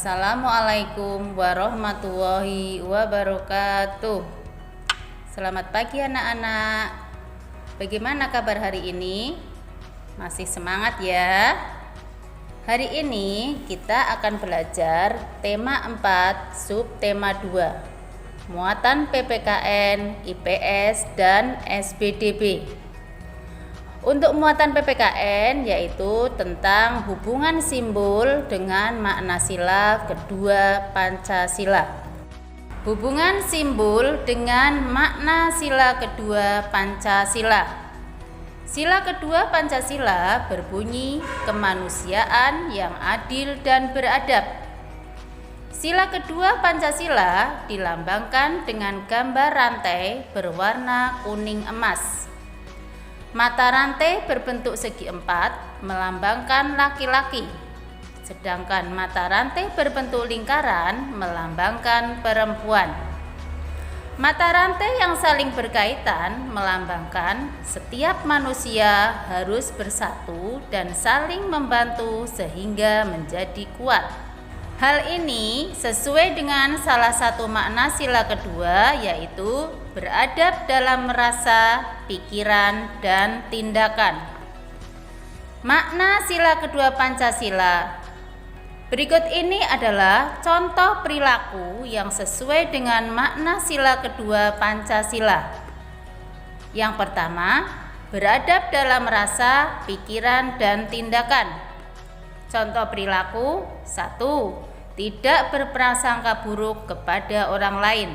Assalamualaikum warahmatullahi wabarakatuh. Selamat pagi anak-anak. Bagaimana kabar hari ini? Masih semangat ya? Hari ini kita akan belajar tema 4 subtema 2, muatan PPKN, IPS, dan SPDB. Untuk muatan PPKN yaitu tentang hubungan simbol dengan makna sila kedua Pancasila. Hubungan simbol dengan makna sila kedua Pancasila. Sila kedua Pancasila berbunyi kemanusiaan yang adil dan beradab. Sila kedua Pancasila dilambangkan dengan gambar rantai berwarna kuning emas. Mata rantai berbentuk segi empat melambangkan laki-laki, sedangkan mata rantai berbentuk lingkaran melambangkan perempuan. Mata rantai yang saling berkaitan melambangkan setiap manusia harus bersatu dan saling membantu sehingga menjadi kuat. Hal ini sesuai dengan salah satu makna sila kedua, yaitu beradab dalam merasa, pikiran, dan tindakan. Makna sila kedua Pancasila. Berikut ini adalah contoh perilaku yang sesuai dengan makna sila kedua Pancasila. Yang pertama, beradab dalam merasa, pikiran, dan tindakan. Contoh perilaku: 1. Tidak berprasangka buruk kepada orang lain.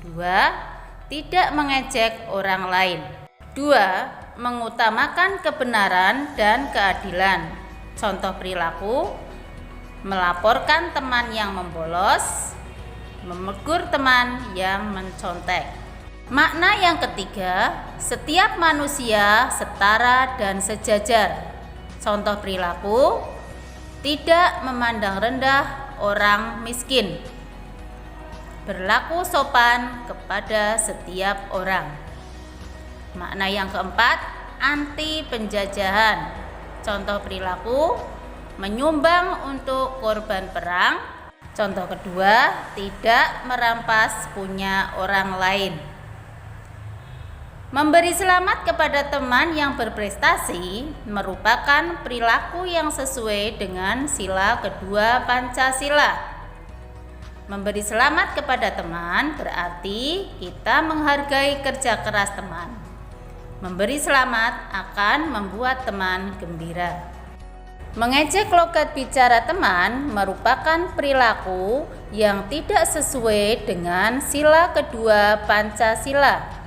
2. Tidak mengejek orang lain. 2. Mengutamakan kebenaran dan keadilan. Contoh perilaku: melaporkan teman yang membolos, menegur teman yang mencontek. Makna yang ketiga, setiap manusia setara dan sejajar. Contoh perilaku: tidak memandang rendah orang miskin, berlaku sopan kepada setiap orang. Makna yang keempat, anti penjajahan. Contoh perilaku: menyumbang untuk korban perang. Contoh kedua, tidak merampas punya orang lain. Memberi selamat kepada teman yang berprestasi merupakan perilaku yang sesuai dengan sila kedua Pancasila. Memberi selamat kepada teman berarti kita menghargai kerja keras teman. Memberi selamat akan membuat teman gembira. Mengejek logat bicara teman merupakan perilaku yang tidak sesuai dengan sila kedua Pancasila.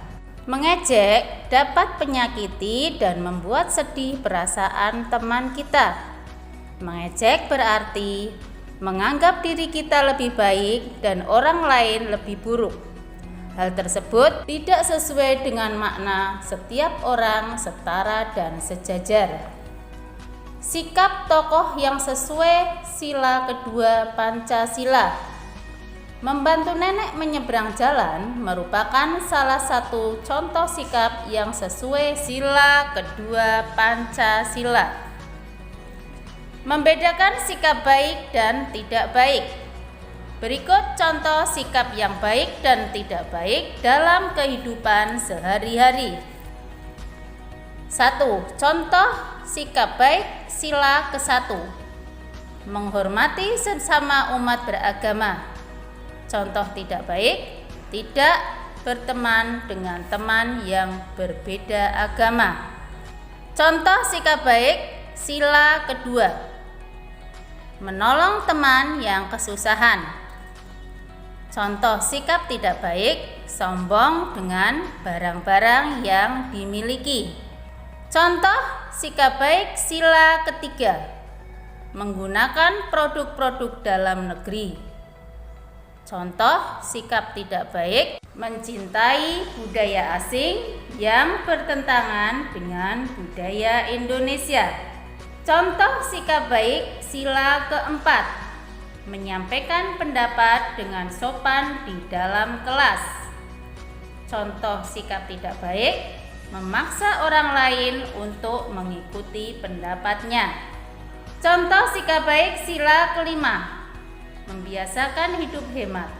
Mengejek dapat menyakiti dan membuat sedih perasaan teman kita. Mengejek berarti menganggap diri kita lebih baik dan orang lain lebih buruk. Hal tersebut tidak sesuai dengan makna setiap orang setara dan sejajar. Sikap tokoh yang sesuai sila kedua Pancasila. Membantu nenek menyeberang jalan merupakan salah satu contoh sikap yang sesuai sila kedua Pancasila. Membedakan sikap baik dan tidak baik. Berikut contoh sikap yang baik dan tidak baik dalam kehidupan sehari-hari. 1. Contoh sikap baik sila ke-1. Menghormati sesama umat beragama. Contoh tidak baik: tidak berteman dengan teman yang berbeda agama. Contoh sikap baik sila kedua: menolong teman yang kesusahan. Contoh sikap tidak baik: sombong dengan barang-barang yang dimiliki. Contoh sikap baik sila ketiga: menggunakan produk-produk dalam negeri. Contoh sikap tidak baik: mencintai budaya asing yang bertentangan dengan budaya Indonesia. Contoh sikap baik sila keempat: menyampaikan pendapat dengan sopan di dalam kelas. Contoh sikap tidak baik: memaksa orang lain untuk mengikuti pendapatnya. Contoh sikap baik sila kelima: membiasakan hidup hemat.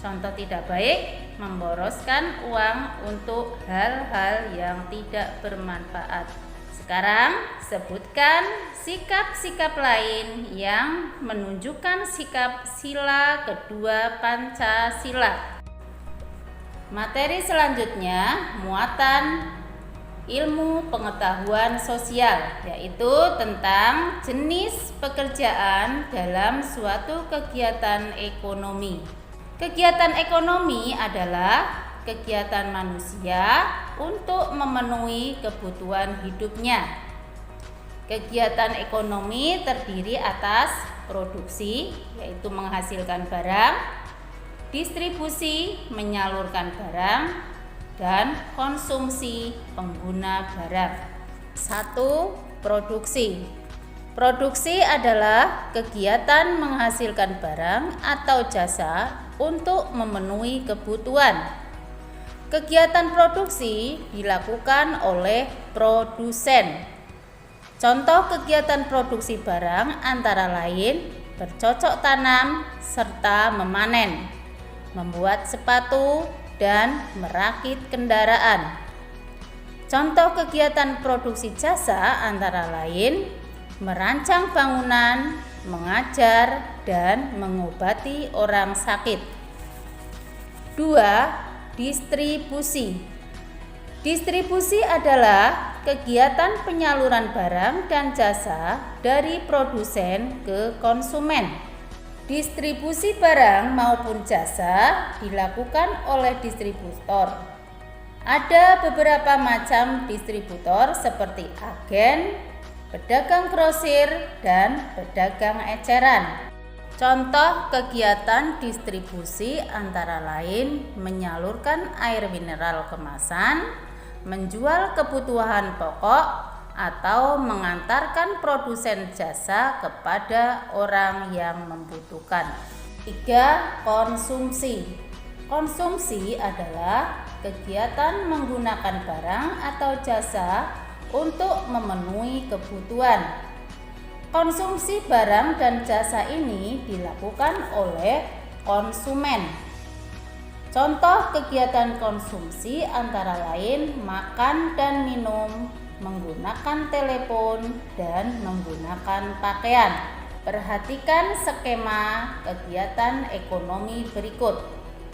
Contoh tidak baik, memboroskan uang untuk hal-hal yang tidak bermanfaat. Sekarang sebutkan sikap-sikap lain yang menunjukkan sikap sila kedua Pancasila. Materi selanjutnya muatan ilmu pengetahuan sosial, yaitu tentang jenis pekerjaan dalam suatu kegiatan ekonomi. Kegiatan ekonomi adalah kegiatan manusia untuk memenuhi kebutuhan hidupnya. Kegiatan ekonomi terdiri atas produksi, yaitu menghasilkan barang, distribusi, menyalurkan barang, dan konsumsi, pengguna barang. 1. Produksi. Produksi adalah kegiatan menghasilkan barang atau jasa untuk memenuhi kebutuhan. Kegiatan produksi dilakukan oleh produsen. Contoh kegiatan produksi barang antara lain bercocok tanam serta memanen, membuat sepatu, dan merakit kendaraan. Contoh kegiatan produksi jasa antara lain merancang bangunan, mengajar, dan mengobati orang sakit. 2. Distribusi. Distribusi adalah kegiatan penyaluran barang dan jasa dari produsen ke konsumen. Distribusi barang maupun jasa dilakukan oleh distributor. Ada beberapa macam distributor seperti agen, pedagang grosir, dan pedagang eceran. Contoh kegiatan distribusi antara lain menyalurkan air mineral kemasan, menjual kebutuhan pokok, atau mengantarkan produsen jasa kepada orang yang membutuhkan. 3. Konsumsi. Konsumsi adalah kegiatan menggunakan barang atau jasa untuk memenuhi kebutuhan. Konsumsi barang dan jasa ini dilakukan oleh konsumen. Contoh kegiatan konsumsi antara lain makan dan minum, menggunakan telepon, dan menggunakan pakaian. Perhatikan skema kegiatan ekonomi berikut.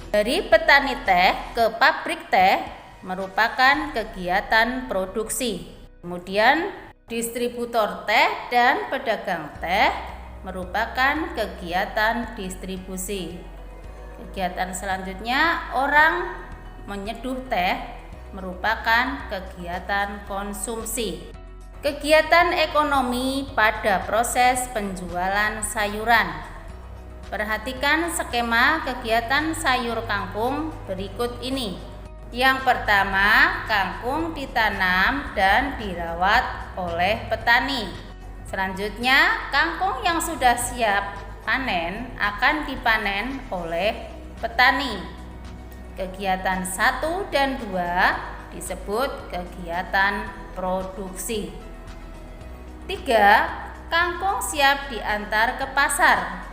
Dari petani teh ke pabrik teh merupakan kegiatan produksi. Kemudian distributor teh dan pedagang teh merupakan kegiatan distribusi. Kegiatan selanjutnya orang menyeduh teh merupakan kegiatan konsumsi. Kegiatan ekonomi pada proses penjualan sayuran. Perhatikan skema kegiatan sayur kangkung berikut ini. Yang pertama, kangkung ditanam dan dirawat oleh petani. Selanjutnya, kangkung yang sudah siap panen akan dipanen oleh petani. Kegiatan 1 dan 2 disebut kegiatan produksi. 3. Kangkung siap diantar ke pasar.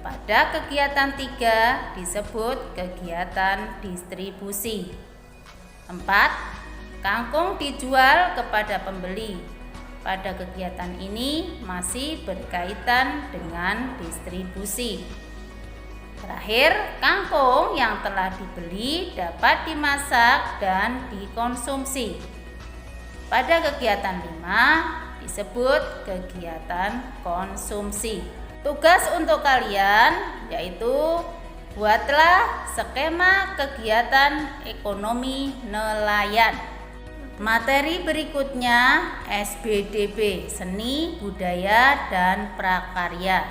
Pada kegiatan 3 disebut kegiatan distribusi. 4. Kangkung dijual kepada pembeli. Pada kegiatan ini masih berkaitan dengan distribusi. Terakhir, kangkung yang telah dibeli dapat dimasak dan dikonsumsi. Pada kegiatan 5 disebut kegiatan konsumsi. Tugas untuk kalian yaitu buatlah skema kegiatan ekonomi nelayan. Materi berikutnya SBDB, seni, budaya, dan prakarya,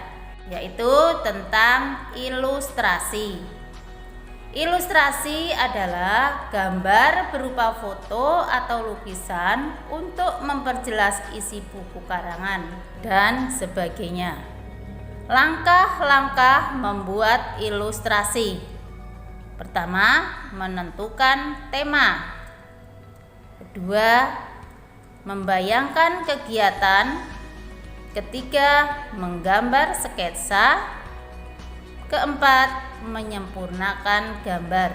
yaitu tentang ilustrasi. Ilustrasi adalah gambar berupa foto atau lukisan untuk memperjelas isi buku karangan dan sebagainya. Langkah-langkah membuat ilustrasi. Pertama, menentukan tema. Kedua, membayangkan kegiatan. Ketiga, menggambar sketsa. Keempat, menyempurnakan gambar.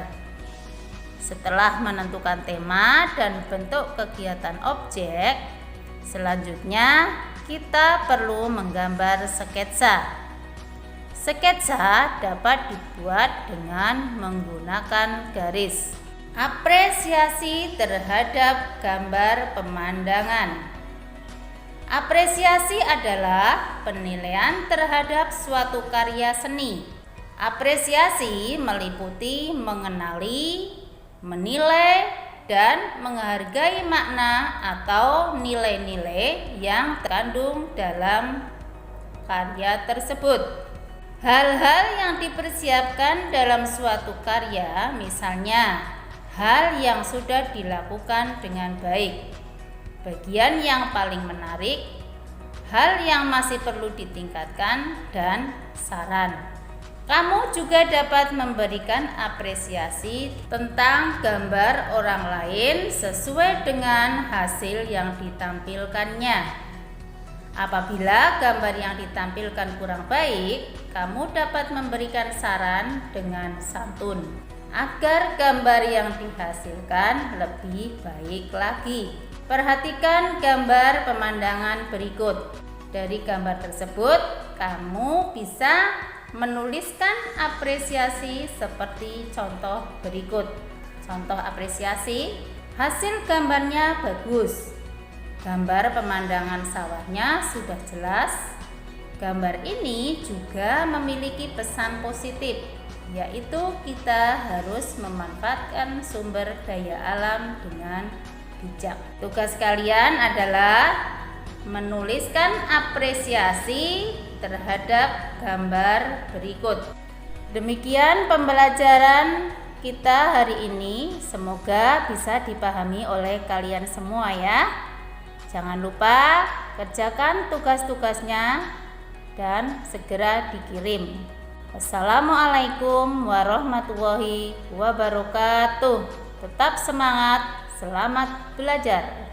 Setelah menentukan tema dan bentuk kegiatan objek, selanjutnya kita perlu menggambar sketsa. Sketsa dapat dibuat dengan menggunakan garis. Apresiasi terhadap gambar pemandangan. Apresiasi adalah penilaian terhadap suatu karya seni. Apresiasi meliputi mengenali, menilai, dan menghargai makna atau nilai-nilai yang terkandung dalam karya tersebut. Hal-hal yang dipersiapkan dalam suatu karya, misalnya hal yang sudah dilakukan dengan baik, bagian yang paling menarik, hal yang masih perlu ditingkatkan, dan saran. Kamu juga dapat memberikan apresiasi tentang gambar orang lain sesuai dengan hasil yang ditampilkannya. Apabila gambar yang ditampilkan kurang baik, kamu dapat memberikan saran dengan santun agar gambar yang dihasilkan lebih baik lagi. Perhatikan gambar pemandangan berikut. Dari gambar tersebut, kamu bisa menuliskan apresiasi seperti contoh berikut. Contoh apresiasi, hasil gambarnya bagus. Gambar pemandangan sawahnya sudah jelas. Gambar ini juga memiliki pesan positif, yaitu kita harus memanfaatkan sumber daya alam dengan bijak. Tugas kalian adalah menuliskan apresiasi terhadap gambar berikut. Demikian pembelajaran kita hari ini. Semoga bisa dipahami oleh kalian semua ya. Jangan lupa kerjakan tugas-tugasnya dan segera dikirim. Wassalamualaikum warahmatullahi wabarakatuh. Tetap semangat, selamat belajar.